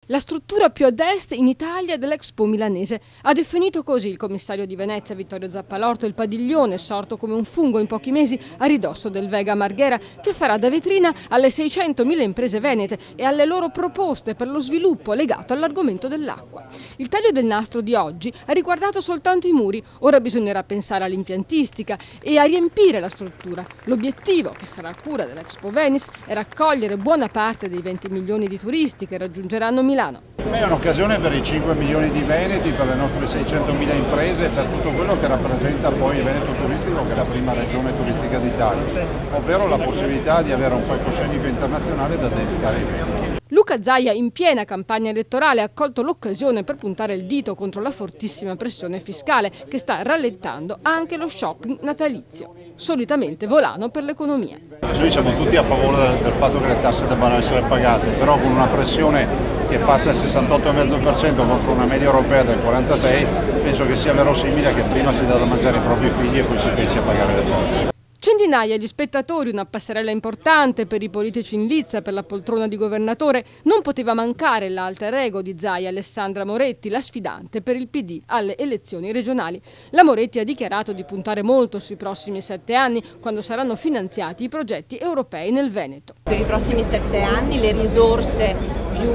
La struttura più ad est in Italia dell'Expo milanese. Ha definito così il commissario di Venezia Vittorio Zappalorto il padiglione sorto come un fungo in pochi mesi a ridosso del Vega Marghera, che farà da vetrina alle 600.000 imprese venete e alle loro proposte per lo sviluppo legato all'argomento dell'acqua. Il taglio del nastro di oggi ha riguardato soltanto i muri, ora bisognerà pensare all'impiantistica e a riempire la struttura. L'obiettivo, che sarà a cura dell'Expo Venice, è raccogliere buona parte dei 20 milioni di turisti che raggiungeranno Milano. È un'occasione per i 5 milioni di veneti, per le nostre 600.000 imprese e per tutto quello che rappresenta poi il Veneto turistico, che è la prima regione turistica d'Italia, ovvero la possibilità di avere un palcoscenico internazionale da dedicare ai veneti. Luca Zaia, in piena campagna elettorale, ha colto l'occasione per puntare il dito contro la fortissima pressione fiscale che sta rallentando anche lo shopping natalizio, solitamente volano per l'economia. Noi siamo tutti a favore del fatto che le tasse debbano essere pagate, però con una pressione che passa al 68,5% contro una media europea del 46%, penso che sia verosimile che prima si dà da mangiare ai propri figli e poi si pensi a pagare le tasse. Centinaia di spettatori, una passerella importante per i politici in lizza per la poltrona di governatore. Non poteva mancare l'alter ego di Zaia, Alessandra Moretti, la sfidante per il PD alle elezioni regionali. La Moretti ha dichiarato di puntare molto sui prossimi 7 anni, quando saranno finanziati i progetti europei nel Veneto. Per i prossimi 7 anni le risorse più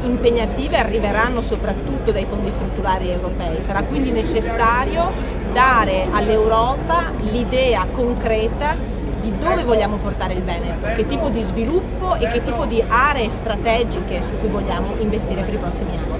impegnative arriveranno soprattutto dai fondi strutturali europei. Sarà quindi necessario dare all'Europa l'idea concreta di dove vogliamo portare il Veneto, che tipo di sviluppo e che tipo di aree strategiche su cui vogliamo investire per i prossimi anni.